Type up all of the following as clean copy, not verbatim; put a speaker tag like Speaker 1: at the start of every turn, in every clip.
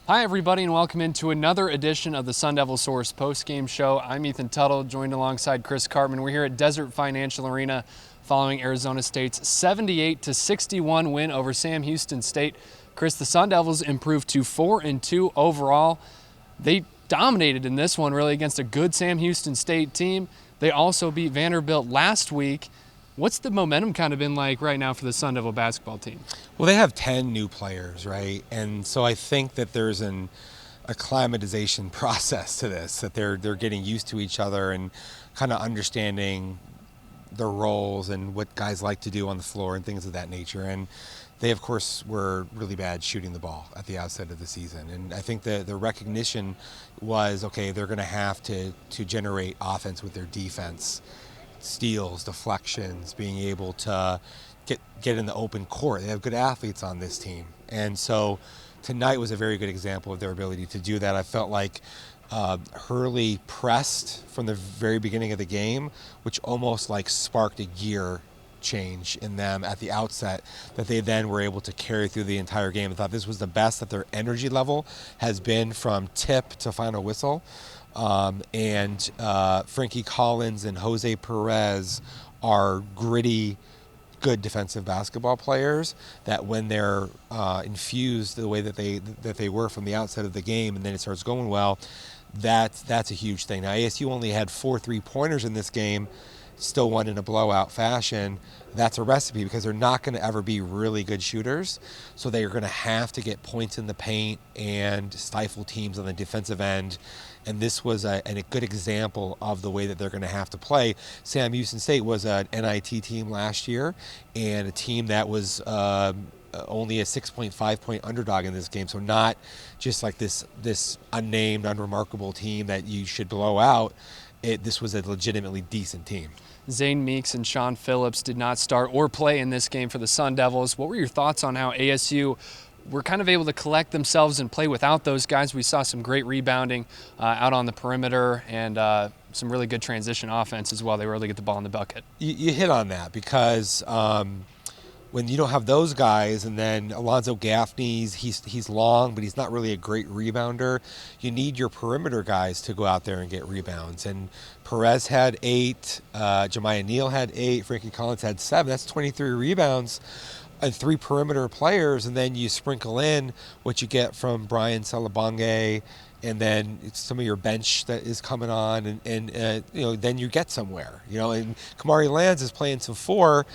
Speaker 1: Hi everybody and welcome into another edition of the SunDevilSource Postgame Show. I'm Ethan Tuttle, joined alongside Chris Cartman. We're here at Desert Financial Arena following Arizona State's 78-61 win over Sam Houston State. Chris, the Sun Devils improved to 4-2 overall. They dominated in this one really against a good Sam Houston State team. They also beat Vanderbilt last week. What's the momentum kind of been like right now for the Sun Devil basketball team?
Speaker 2: Well, they have 10 new players, right? And so I think that there's an acclimatization process to this, that they're getting used to each other and kind of understanding their roles and what guys like to do on the floor and things of that nature. And they, of course, were really bad shooting the ball at the outset of the season. And I think the recognition was, okay, they're going to have to generate offense with their defense. Steals, deflections, being able to get in the open court. They have good athletes on this team. And so tonight was a very good example of their ability to do that. I felt like Hurley pressed from the very beginning of the game, which almost like sparked a gear change in them at the outset that they then were able to carry through the entire game. I thought this was the best that their energy level has been from tip to final whistle. Frankie Collins and Jose Perez are gritty, good defensive basketball players that when they're infused the way that they were from the outset of the game and then it starts going well, that's a huge thing. Now ASU only had 4 3-pointers in this game, still won in a blowout fashion. That's a recipe because they're not going to ever be really good shooters. So they are going to have to get points in the paint and stifle teams on the defensive end. And this was a good example of the way that they're going to have to play. Sam Houston State was an NIT team last year and a team that was only a 6.5-point underdog in this game. So not just like this unnamed, unremarkable team that you should blow out. This was a legitimately decent team.
Speaker 1: Zane Meeks and Sean Phillips did not start or play in this game for the Sun Devils. What were your thoughts on how ASU were kind of able to collect themselves and play without those guys? We saw some great rebounding out on the perimeter and some really good transition offense as well. They were able to get the ball in the bucket.
Speaker 2: You hit on that because when you don't have those guys, and then Alonzo Gaffney's, he's long, but he's not really a great rebounder. You need your perimeter guys to go out there and get rebounds. And Perez had 8, Jemiah Neal had 8, Frankie Collins had 7. That's 23 rebounds and 3 perimeter players. And then you sprinkle in what you get from Brian Salabange, and then it's some of your bench that is coming on, and then you get somewhere. And Kamari Lands is playing some 4.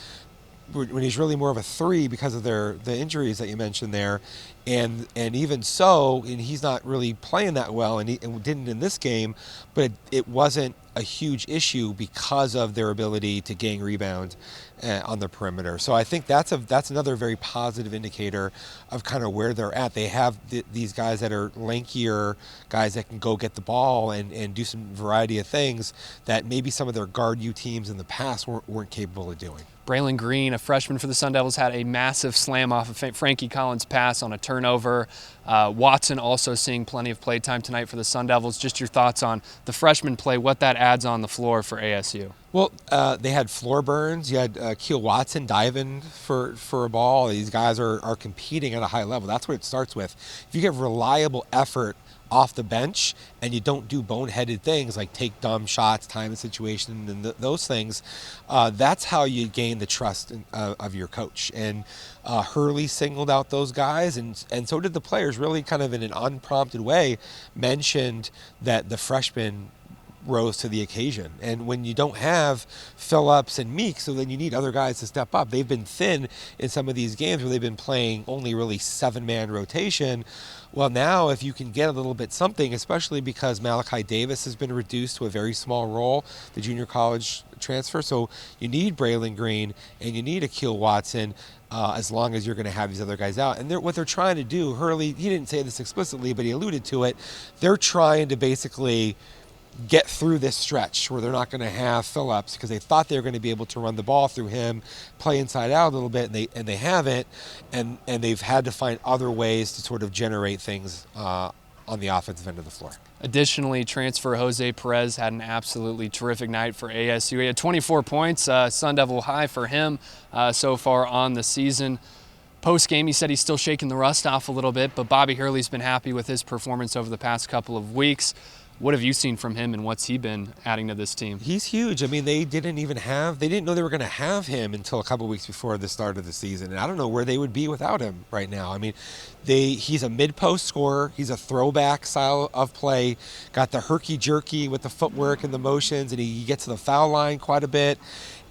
Speaker 2: When he's really more of a 3 because of the injuries that you mentioned there, and even so, and he's not really playing that well, and didn't in this game, but it wasn't a huge issue because of their ability to gain rebound on the perimeter. So I think that's another very positive indicator of kind of where they're at. They have these guys that are lankier, guys that can go get the ball and do some variety of things that maybe some of their guard U teams in the past weren't capable of doing.
Speaker 1: Braylon Green, a freshman for the Sun Devils, had a massive slam off of Frankie Collins' pass on a turnover. Watson also seeing plenty of play time tonight for the Sun Devils. Just your thoughts on the freshman play, what that adds on the floor for ASU.
Speaker 2: Well, they had floor burns. You had Keel Watson diving for a ball. These guys are competing at a high level. That's what it starts with. If you get reliable effort off the bench and you don't do boneheaded things like take dumb shots, time and situation, and those things, that's how you gain the trust of your coach. And Hurley singled out those guys, and so did the players, really kind of in an unprompted way, mentioned that the freshmen rose to the occasion. And when you don't have Phillips and Meeks, so then you need other guys to step up. They've been thin in some of these games where they've been playing only really 7-man rotation. Well, now if you can get a little bit something, especially because Malachi Davis has been reduced to a very small role, the junior college transfer, so you need Braylon Green and you need Akil Watson as long as you're going to have these other guys out. And what they're trying to do, Hurley, he didn't say this explicitly, but he alluded to it, they're trying to basically get through this stretch where they're not going to have Phillips because they thought they were going to be able to run the ball through him, play inside out a little bit, and they haven't, and they've had to find other ways to sort of generate things on the offensive end of the floor.
Speaker 1: Additionally, transfer Jose Perez had an absolutely terrific night for ASU. He had 24 points, Sun Devil high for him so far on the season. Post-game, he said he's still shaking the rust off a little bit, but Bobby Hurley's been happy with his performance over the past couple of weeks. What have you seen from him, and what's he been adding to this team?
Speaker 2: He's huge. I mean, they didn't know they were going to have him until a couple weeks before the start of the season. And I don't know where they would be without him right now. I mean, he's a mid-post scorer. He's a throwback style of play. Got the herky-jerky with the footwork and the motions, and he gets to the foul line quite a bit.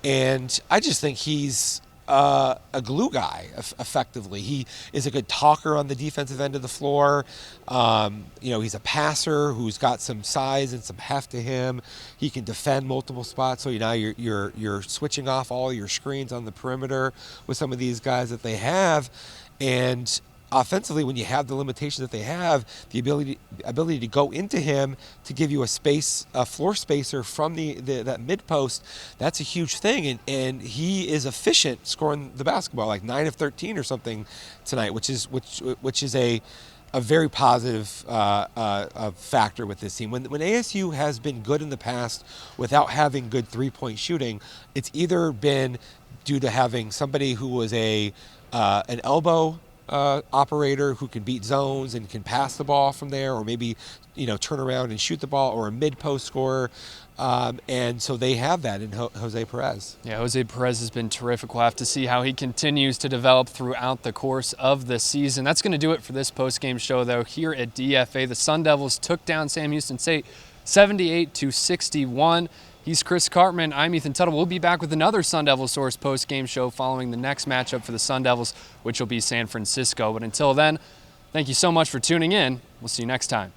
Speaker 2: And I just think he's a glue guy, effectively. He is a good talker on the defensive end of the floor. He's a passer who's got some size and some heft to him. He can defend multiple spots. So now you're switching off all your screens on the perimeter with some of these guys that they have, and offensively, when you have the limitations that they have, the ability to go into him to give you a floor spacer from that mid post, that's a huge thing. And he is efficient scoring the basketball, like 9 of 13 or something tonight, which is a very positive factor with this team. When ASU has been good in the past without having good three-point shooting, it's either been due to having somebody who was an elbow operator who can beat zones and can pass the ball from there, or maybe turn around and shoot the ball, or a mid-post scorer. And so they have that in Jose Perez.
Speaker 1: Yeah, Jose Perez has been terrific. We'll have to see how he continues to develop throughout the course of the season. That's going to do it for this post-game show, though. Here at DFA, the Sun Devils took down Sam Houston State 78-61. He's Chris Cartman. I'm Ethan Tuttle. We'll be back with another SunDevilSource post-game show following the next matchup for the Sun Devils, which will be San Francisco. But until then, thank you so much for tuning in. We'll see you next time.